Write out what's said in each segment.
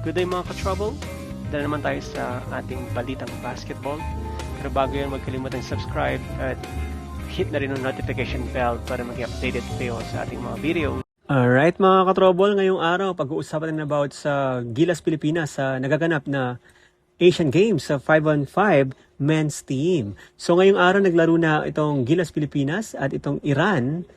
Good day mga ka-trouble. Dala naman tayo sa ating balitang basketball. Pero bago yan, huwag kalimutang subscribe at hit na rin ang notification bell para maging updated kayo sa ating mga video. Alright mga ka-trouble, ngayong araw pag-uusapan natin about sa Gilas Pilipinas sa nagaganap na Asian Games sa 5-on-5 men's team. So ngayong araw naglaro na itong Gilas Pilipinas at itong Iran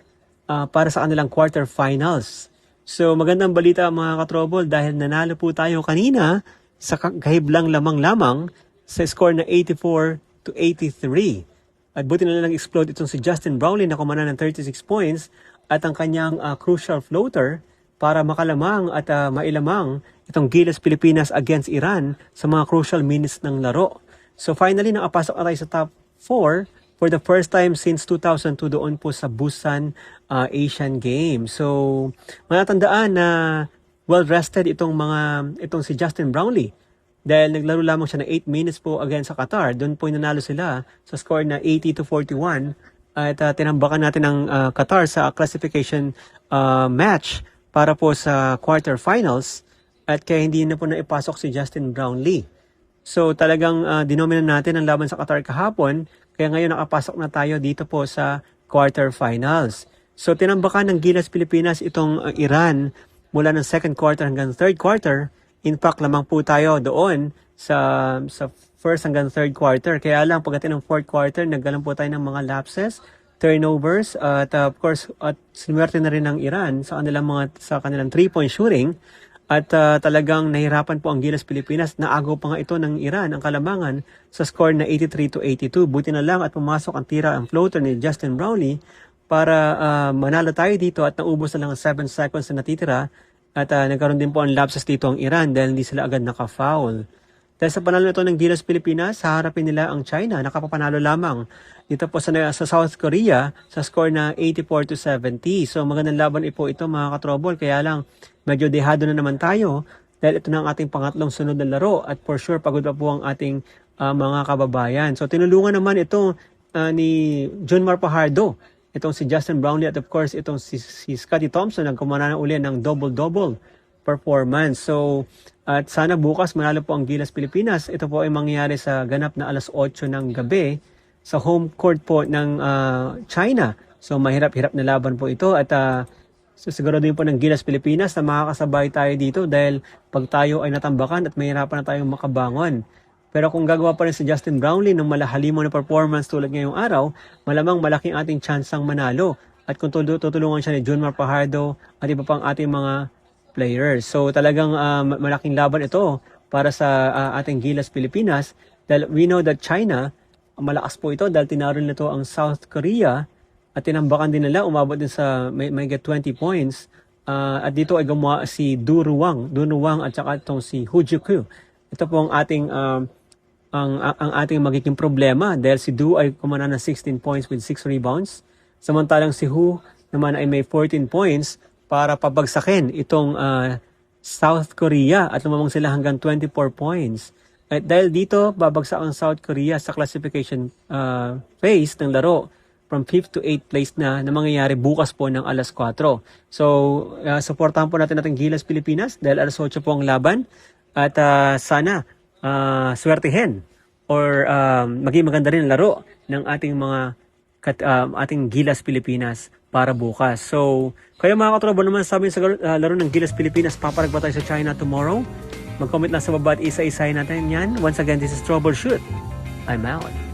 para sa kanilang quarterfinals. So magandang balita mga ka-trouble dahil nanalo po tayo kanina sa kahiblang lamang-lamang sa score na 84-83. At buti na lang explode itong si Justin Brownlee na kumana ng 36 points at ang kanyang crucial floater para makalamang at mailamang itong Gilas Pilipinas against Iran sa mga crucial minutes ng laro. So finally nakapasok na tayo sa top 4 for the first time since 2002 doon po sa Busan Asian Games. So matatandaan na well-rested itong si Justin Brownlee dahil naglaro lamang siya ng 8 minutes po against sa Qatar. Doon po nanalo sila sa score na 80-41 at tinambakan natin ang Qatar sa classification match para po sa quarterfinals at kaya hindi na po naipasok si Justin Brownlee. So talagang dinominan natin ang laban sa Qatar kahapon kaya ngayon nakapasok na tayo dito po sa quarterfinals. So tinambakan ng Gilas Pilipinas itong Iran mula ng second quarter hanggang third quarter. In fact, lamang po tayo doon sa first hanggang third quarter. Kaya lang pagdating ng fourth quarter, naggalang po tayo ng mga lapses, turnovers, at of course, at sinwerte na rin ng Iran sa kanilang 3-point shooting. At talagang nahirapan po ang Gilas Pilipinas. Naagaw pa nga ito ng Iran ang kalamangan sa score na 83-82. Buti na lang at pumasok ang tira ang floater ni Justin Brownlee para manalo tayo dito at naubos na lang ang 7 seconds na natitira. At nagkaroon din po ang lapses dito ang Iran dahil hindi sila agad naka-foul. Dahil sa panalo nito ng Gilas Pilipinas, haharapin nila ang China. Nakapapanalo lamang dito po sa South Korea sa score na 84-70. So magandang laban po ito mga ka-trouble. Kaya lang medyo dehado na naman tayo dahil ito na ang ating pangatlong sunod na laro at for sure pagod pa po ang ating mga kababayan. So tinulungan naman ito ni Junmar Fajardo. Itong si Justin Brownlee at of course itong si Scottie Thompson nagkumana na uli ng double-double performance. So at sana bukas manalo po ang Gilas Pilipinas. Ito po ay mangyayari sa ganap na alas 8 ng gabi sa home court po ng China. So mahirap-hirap na laban po ito at siguro din po ng Gilas Pilipinas na makakasabay tayo dito dahil pag tayo ay natambakan at mahirapan na tayong makabangon. Pero kung gagawa pa rin si Justin Brownlee ng malahalimo na performance tulad ngayong araw, malamang malaking ating tsansang manalo. At kung tutulungan siya ni Junmar Fajardo at iba pang ating mga players. So talagang malaking laban ito para sa ating Gilas Pilipinas. Dahil we know that China, malakas po ito dahil tinaro nito ang South Korea at tinambakan din nila, umabot din sa may get 20 points. At dito ay gumawa si Du Ruang at saka itong si Hu Jikyu. Ito po ang ating ang ating magiging problema dahil si Du ay kumana ng 16 points with 6 rebounds. Samantalang si Hu naman ay may 14 points para pabagsakin itong South Korea at lumamang sila hanggang 24 points. At dahil dito, babagsak ang South Korea sa classification phase ng laro from 5th to 8th place na mangyayari bukas po ng alas 4. So, supportahan po natin Gilas Pilipinas dahil alas 8 po ang laban at sana swertihin or maging maganda rin ang laro ng ating ating Gilas Pilipinas para bukas. So, kayo mga katrobo naman sabi sa laro ng Gilas Pilipinas, paparag ba tayo sa China tomorrow? Mag-comment lang sa baba at isa-isahin natin yan. Once again, this is Troubleshoot. I'm out.